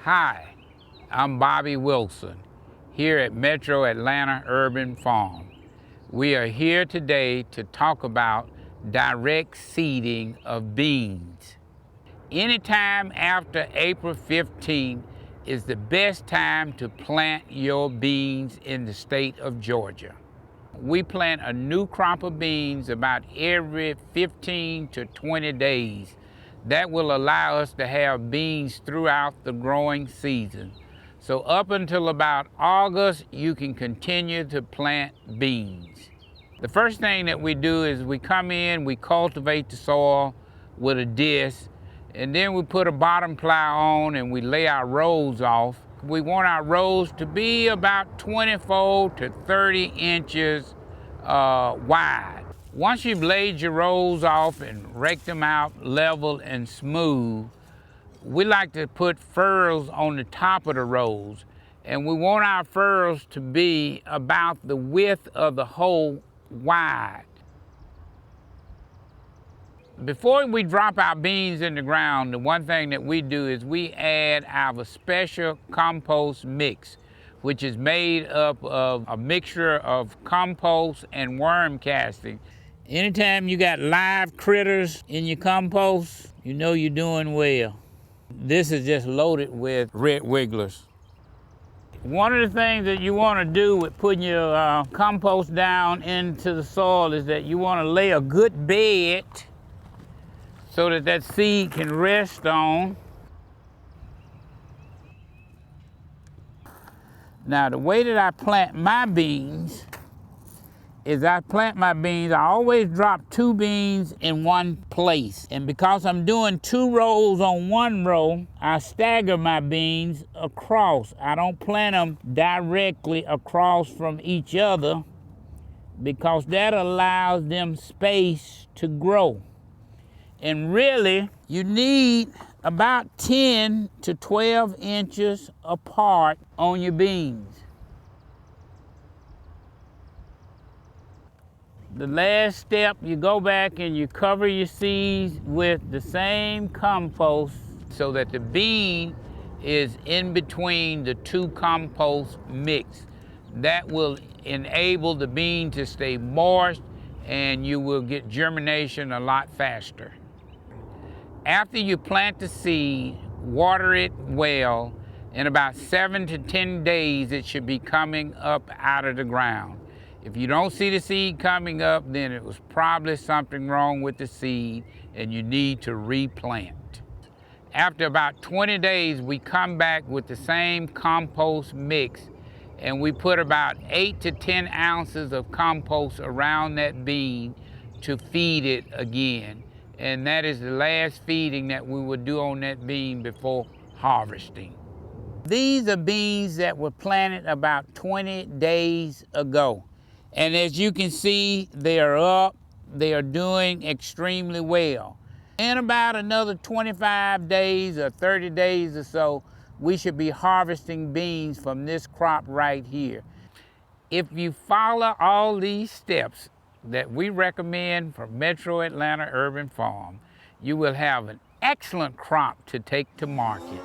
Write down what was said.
Hi, I'm Bobby Wilson here at Metro Atlanta Urban Farm. We are here today to talk about direct seeding of beans. Anytime after April 15th is the best time to plant your beans in the state of Georgia. We plant a new crop of beans about every 15 to 20 days. That will allow us to have beans throughout the growing season. So up until about August, you can continue to plant beans. The first thing that we do is we come in, we cultivate the soil with a disc, and then we put a bottom plow on and we lay our rows off. We want our rows to be about 24 to 30 inches wide. Once you've laid your rows off and raked them out level and smooth, we like to put furrows on the top of the rows, and we want our furrows to be about the width of the hole wide. Before we drop our beans in the ground, the one thing that we do is we add our special compost mix, which is made up of a mixture of compost and worm casting. Anytime you got live critters in your compost, you know you're doing well. This is just loaded with red wigglers. One of the things that you want to do with putting your compost down into the soil is that you want to lay a good bed so that that seed can rest on. Now, the way that I plant my beans is I always drop 2 beans in one place. And because I'm doing 2 rows on one row, I stagger my beans across. I don't plant them directly across from each other because that allows them space to grow. And really, you need about 10 to 12 inches apart on your beans. The last step, you go back and you cover your seeds with the same compost so that the bean is in between the 2 compost mix. That will enable the bean to stay moist and you will get germination a lot faster. After you plant the seed, water it well. In about 7 to 10 days, it should be coming up out of the ground. If you don't see the seed coming up, then it was probably something wrong with the seed and you need to replant. After about 20 days, we come back with the same compost mix and we put about 8 to 10 ounces of compost around that bean to feed it again. And that is the last feeding that we would do on that bean before harvesting. These are beans that were planted about 20 days ago. And as you can see, they are up, they are doing extremely well. In about another 25 days or 30 days or so, we should be harvesting beans from this crop right here. If you follow all these steps that we recommend from Metro Atlanta Urban Farm, you will have an excellent crop to take to market.